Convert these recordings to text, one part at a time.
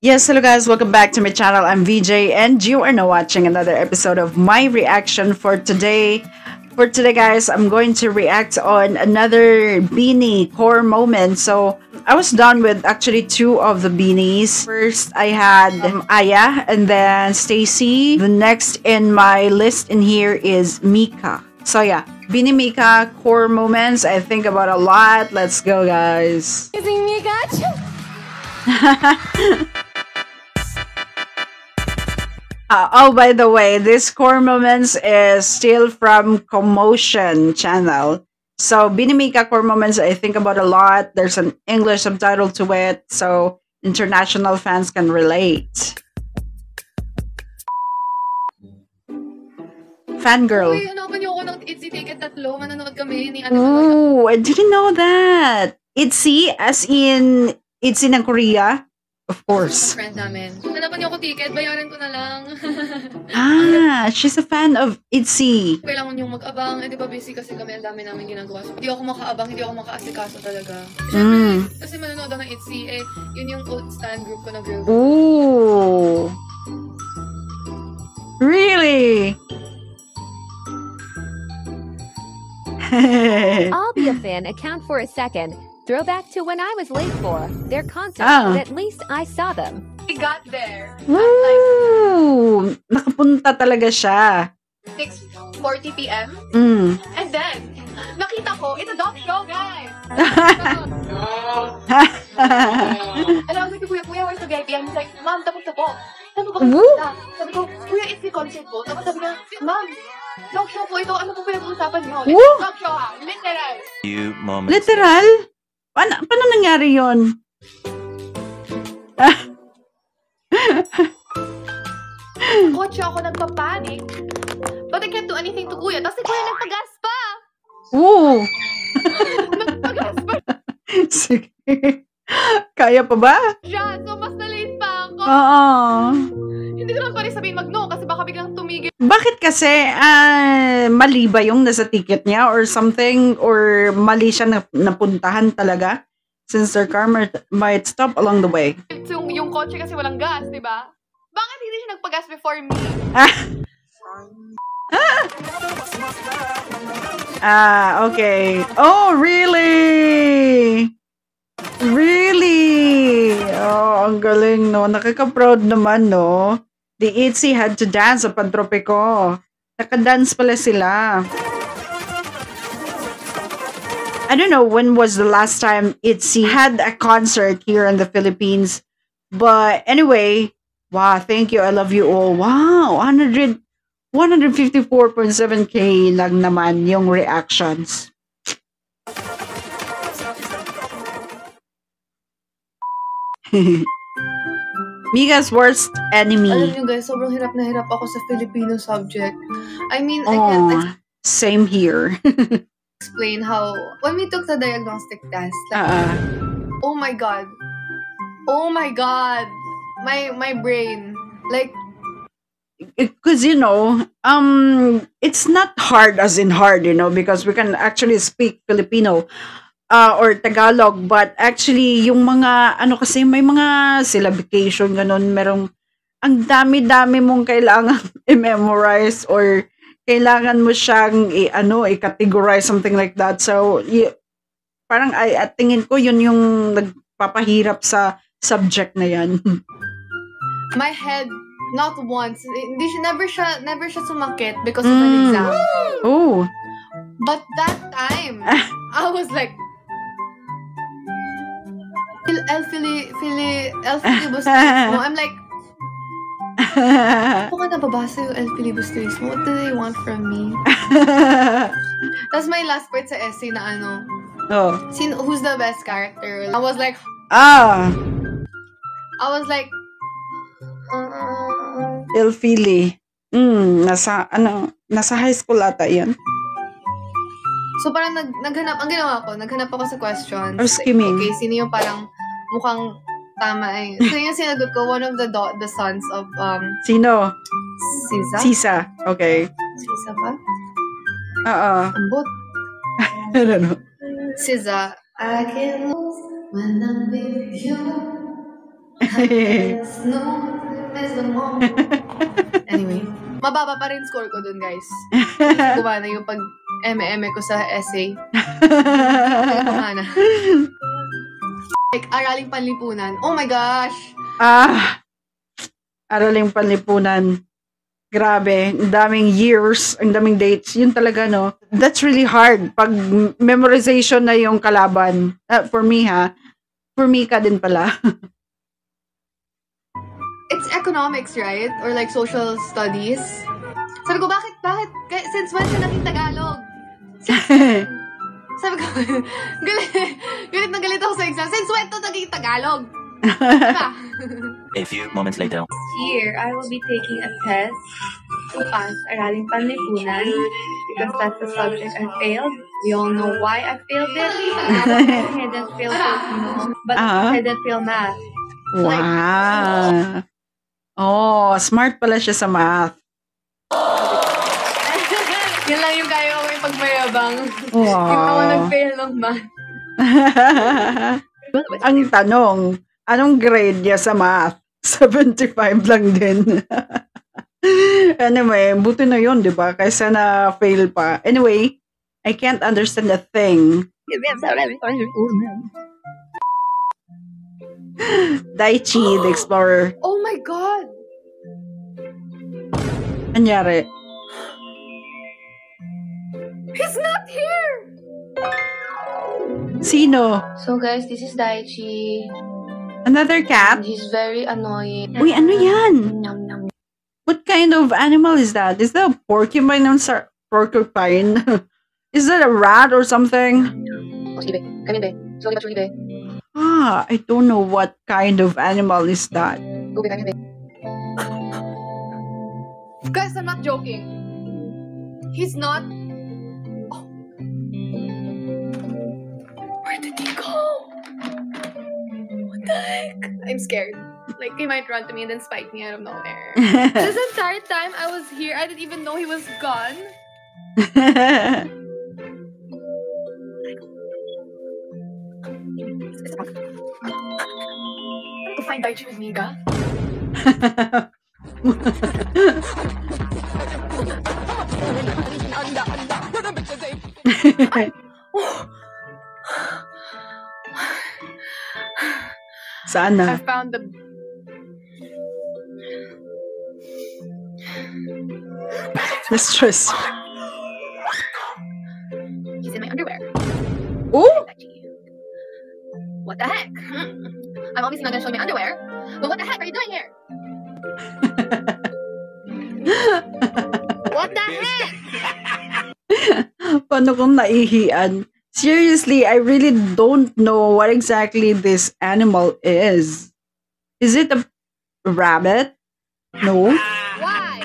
Yes, hello guys, welcome back to my channel. I'm VJ and you are now watching another episode of my reaction for today. For today guys, I'm going to react on another Beanie core moment. So I was done with actually two of the Beanies. First I had Aya and then Stacy. The next in my list in here is Mika. So yeah, Beanie Mika core moments I think about a lot. Let's go guys. Using Mika. Oh, by the way, this core moments is still from Commotion channel. So Binimika core moments I think about a lot. There's an English subtitle to it, so international fans can relate. Fangirl. Uy, hanapan niyo ako ng Itzy Ticket 3. Manonood kami ni Ooh, I didn't know that. Itzy, as in Itzy ng Korea? Of course. friend namin. Hanapan niyo ako ticket, bayaran ko na lang. She's a fan of Itzy. Kailangan niyong mag-abang. Eh, di ba busy kasi kami, ang dami namin ginagawa. So, hindi ako makaabang, hindi ako makaasikaso talaga. Siyempre, kasi manonood ako ng Itzy, eh, yun yung old stand group ko na girl. Ooh. Really? I'll be a fan account for a second. Throwback to when I was late for their concert, Ah. but at least I saw them. We got there. Ooh. Nakapunta talaga siya. 6:40 p.m. And then, nakita ko, it's a dog show, guys! And I was like, Kuya, where's the VIP? And he's like, Ma'am, tapos na po. Sabi ko, sabi ko, Kuya, it's the concert po. Tapos sabi niya, Ma'am, dog show po ito. Ano po pinag-uusapan niyo? Woo! Dog show ha, literal. Few moments. Literal? Paano nangyari yun? Kotse ako nagpapanik. But I can't do anything to Kuya. Tapos si Kuya nagpagas pa. Ooh. Nagpagas pa Sige. Kaya pa ba? siya. So, mas na-late pa ako. Oo. Hindi ko naman pa rin sabihin mag-no kasi baka biglang tumigil. Bakit kasi mali ba yung nasa ticket niya or something? Or mali siya napuntahan talaga? Since their car might stop along the way. So, yung kotse kasi walang gas, di ba? Bakit hindi siya nagpagas before me? Okay. Oh, really? Really? Oh, ang galing, no? Nakaka-proud naman, no? The ITZY had to dance sa Pantropiko. Naka-dance pala sila. I don't know when was the last time ITZY had a concert here in the Philippines. But anyway, wow, thank you. I love you all. Wow, 154.7k lang naman yung reactions. Mika's worst enemy. Alam nyo guys, sobrang hirap na hirap ako sa Filipino subject. I mean, I can't Same here. explain how, when we took the diagnostic test, like, oh my god. Oh my god. My brain. Like, Because, it's not hard as in hard, because we can actually speak Filipino or Tagalog. But actually, yung mga, kasi may mga syllabication, ganun, merong, ang dami-dami mong kailangan i-memorize or kailangan mo siyang i-categorize, something like that. So, parang at tingin ko, yun yung nagpapahirap sa subject na yan. my head, not once, never siya sumakit because of an exam. Oh. But that time, I was like, El Filibustrismo. I'm like, kung ka nababasa yung El Filibustrismo, what do they want from me? That's my last part sa essay na Oh. who's the best character? I was like, El Fili. Nasa high school ata yan. so parang naghanap ako sa questions. Or skimming. Okay, sino yung parang mukhang tama eh. So yung sinagot ko, one of the sons of Sino? Sisa. Sisa. Okay. Sisa ba? I Ambot. don't know. Siza. I can lose when I'm with you. Anyway, mababa pa rin score ko dun, guys. Kumana yung pag eme ko sa essay. Kumana. Like, Araling Panlipunan. Oh my gosh! Araling Panlipunan. Grabe, ang daming years, ang daming dates. Yun talaga, no? That's really hard. Pag memorization na yung kalaban. For me, ha? For me ka din pala. It's economics, right? Or like social studies. Sabi ko, bakit? Since when siya naging Tagalog? Sabi ko, galit na galit ako sa exam. Since when to naging Tagalog? Diba? A few moments later. Here, I will be taking a test to pass Araling Panlipunan because that's the subject I failed. We all know why I failed it. I didn't fail Filipino, but I didn't fail math. Wow. Oh, smart pala siya sa math. Yan lang yung kaya ko yung pagmayabang. Wow. Hindi ako nag-fail ng math. Ang tanong, anong grade niya sa math? 75 lang din. Anyway, buti na yun, di ba? Kaysa na fail pa. Anyway, I can't understand a thing. Daichi, the explorer. Oh my God! Anyari? He's not here! Sino? So guys, this is Daichi. Another cat? He's very annoying. Uy, ano yan? Nom, nom. What kind of animal is that? Is that a porcupine? Porcupine? Is that a rat or something? Oh, sige, come in, be. Slowly but surely, be. I don't know what kind of animal is that. Go, be, come in, be. Guys, I'm not joking. He's not... Oh. Where did he go? What the heck? I'm scared. Like, he might run to me and then spike me out of nowhere. This entire time I was here, I didn't even know he was gone. To find Daichi with Niga? Saan I na? found the... Na-stress. He's in my underwear. Oh! What the heck? I'm obviously not gonna show my underwear. But what the heck are you doing here? What the heck? Paano kung naihian? Seriously, I really don't know what exactly this animal is. Is it a rabbit? No. Why?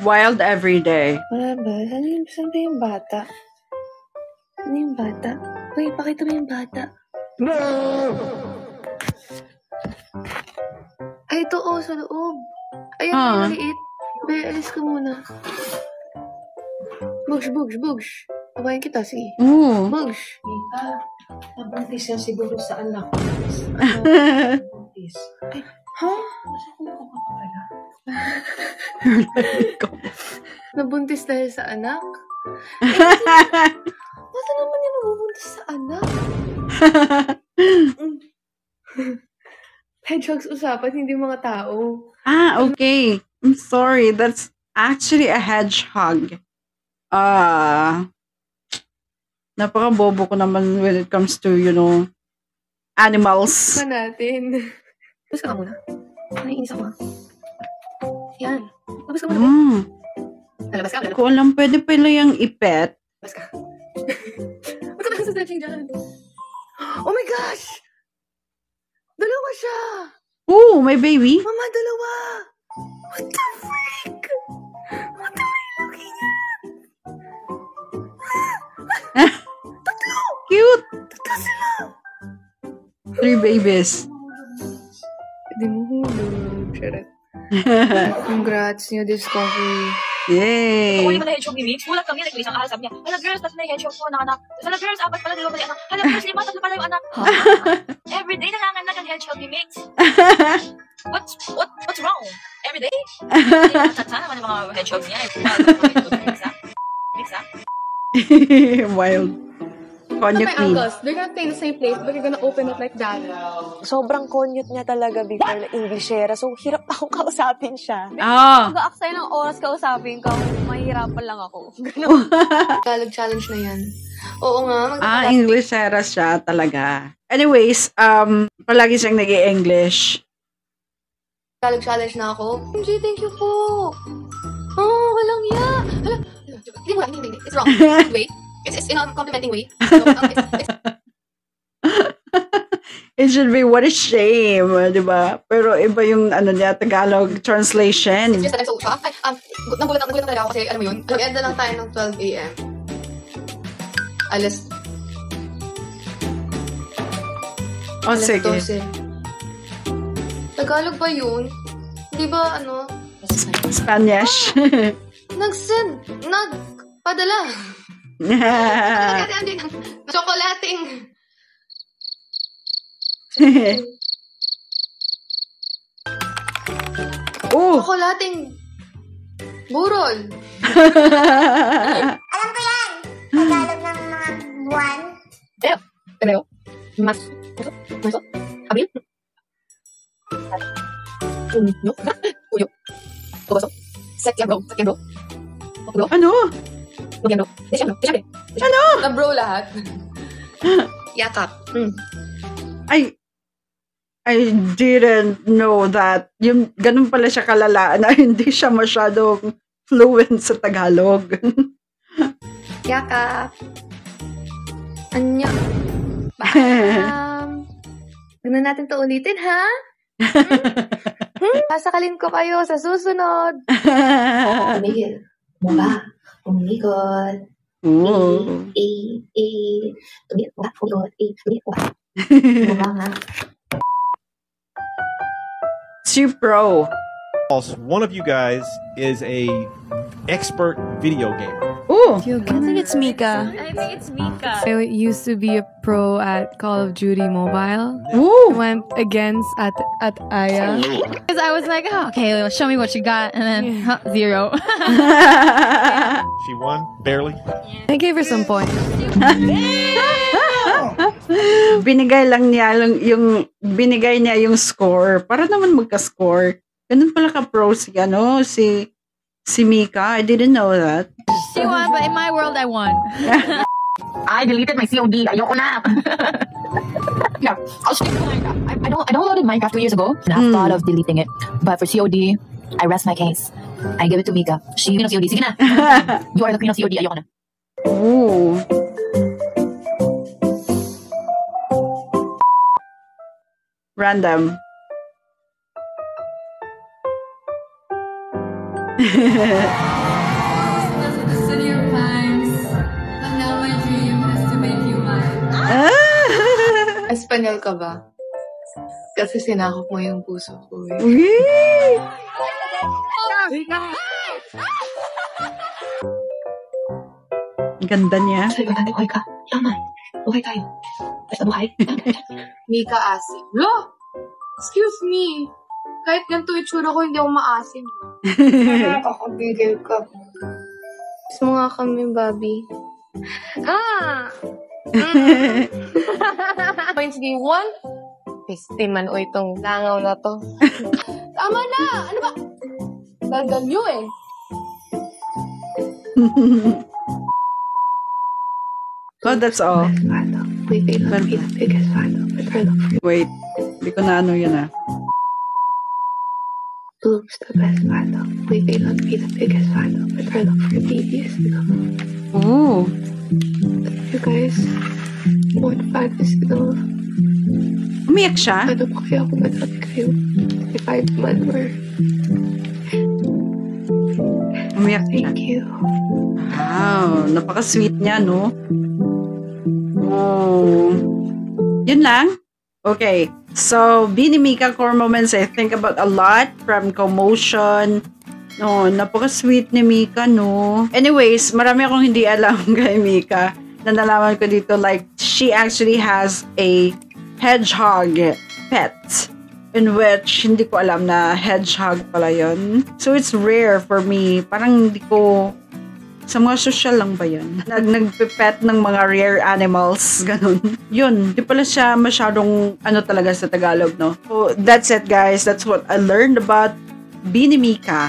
Wild everyday. Wala ba? Saan ba yung bata? Ano yung bata? Uy, pakita mo yung bata. No! Ay, ito sa loob. Ayan, yung maliit. Be, alis ka muna. Bugs. Tabayin kita, sige. Ooh. Bugs. Mika, nabuntis yan siguro sa anak. Nabuntis. Ha? Nasa kung ko pa pala. Nabuntis dahil sa anak? Basta naman yung nabubuntis sa anak? Hedgehogs usapan, hindi mga tao. Okay. I'm sorry. That's actually a hedgehog. Napaka-bobo ko naman when it comes to, animals. Pa natin. Labas ka muna. Naiinis ako. Yan. Labas ka muna. Labas ka. Ko alam, pwede pala yung ipet. Labas ka. Ba't ka sa stretching dyan? Oh my gosh! Dalawa siya! Ooh, may baby. Mama, dalawa! What the freak? What the freak looking at? Tatlo! Cute. Tatlo sila! 3 babies. Hindi mo hulog. Charot. Congrats, new discovery. Yay! Kukunin mo na hedgehog ni Mix. Gulat kami, nag-release ang ahal. Sabi niya, hala girls, tatlo na yung hedgehog ko, anak. Hala girls, apat pala, dalawa pala yung anak. Hala girls, lima, tatlo pala yung anak. Everyday nanganganak ang hedgehog ni Mix. What's wrong? Everyday? Tata naman yung mga hedgehog niya. Mix, ha? Wild. So Konyak my mean. uncles, they're gonna stay in the same place, but you're gonna open it like that. Sobrang konyut niya talaga before na Englishera. So, hirap akong kausapin siya. Ah. Mag-aaksay ng oras kausapin ka, mahihirapan lang ako. Ganun. Tagalog challenge na yan. Oo nga. English era siya talaga. Anyways, palagi siyang nag-i-English. Tagalog challenge na ako. MJ, thank you po. Oh, walang ya. Hala. Hindi. It's wrong. Wait. It's in a complimenting way. So, it's It should be, what a shame, di ba? Pero iba yung niya, Tagalog translation. It's just that I'm so shocked. Nagulat talaga ako kasi, alam mo yun, mag-end na lang tayo ng 12 a.m. Alas Oh, sige. 12. Tagalog ba yun? Di ba, Spanish. Nagpadala. Kasi chocolating. Oh! Chocolating burol. Alam ko yan! Tagalog ng mga buwan. Pero, mas, abril? Junyo? Julio? Agosto? September? Octubre? Ano? Nobyembre? Desyembre? Ano? Na-bro lahat. Yakap. I didn't know that. Yung, ganun pala siya kalala na hindi siya masyadong fluent sa Tagalog. Yakap. Anya. Gano'n natin to ulitin, ha? Sasakalin ko kayo sa susunod. Tumigil. Mula. Umikot. Ooh. Tumigil. Mula. Umikot. Tumigil. Mula nga. Pro. One of you guys is a expert video gamer. Ooh. I think it's Mika. I used to be a pro at Call of Duty Mobile. Ooh. I went against at Aya. Because I was like, oh, okay, well, show me what you got. And then, 0. She won, barely. I gave her some points. Binigay lang niya binigay niya yung score para naman magka-score. Ganun pala ka-pro si Mika. I didn't know that. She won, but in my world, I won. I deleted my COD. Ayoko na. Yeah, I'll stick to Minecraft. I downloaded Minecraft 2 years ago. And I thought of deleting it. But for COD, I rest my case. I give it to Mika. She queen of COD. Sige na. You are the queen of COD. Ayoko na. Ooh. Random. The city of pines. But now my dream is to make you mine. Espanyol ka ba? Kasi sinakop mo yung puso ko eh. Wee! Ganda niya. Sabi ko natin, okay ka. Yaman. Okay tayo. Basta buhay. Mika asim. Lo! Excuse me. Kahit ganito itsura ko, hindi ako maasim. Nakakapigil ka. Gusto mo nga kami, Bobby. Points game 1. Pestiman o itong langaw na to. Tama na! Ano ba? Gagalyo eh. Oh, that's all. Wait, they love me the biggest battle. Wait. Hindi ko na ano yun ah. Bloom's the best battle. Wait, they love me the biggest battle. But I look for babies. Ooh. You guys, 1-5 is enough. Umiyak siya? Ano pa kaya kung madami kayo? If I man or... Umiyak siya. Thank you. Wow. Napaka-sweet niya, no? Oh. Yun lang? Okay. So, Beanie Mika core moments, I think about a lot from commotion No, napaka-sweet ni Mika, no? Anyways, marami akong hindi alam kay Mika na nalaman ko dito. Like, she actually has a hedgehog pet in which hindi ko alam na hedgehog pala yun. So, it's rare for me. Parang hindi ko... Sa mga social lang ba yun? Nagpipet ng mga rare animals, ganun. Yun, di pala siya masyadong ano talaga sa Tagalog, no? So, that's it, guys. That's what I learned about Beanie Mika.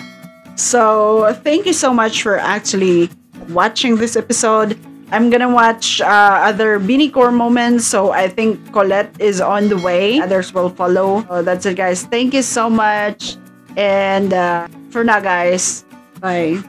So, thank you so much for actually watching this episode. I'm gonna watch other Beanie Core moments, so I think Colette is on the way. Others will follow. So, that's it, guys. Thank you so much. And for now, guys, bye.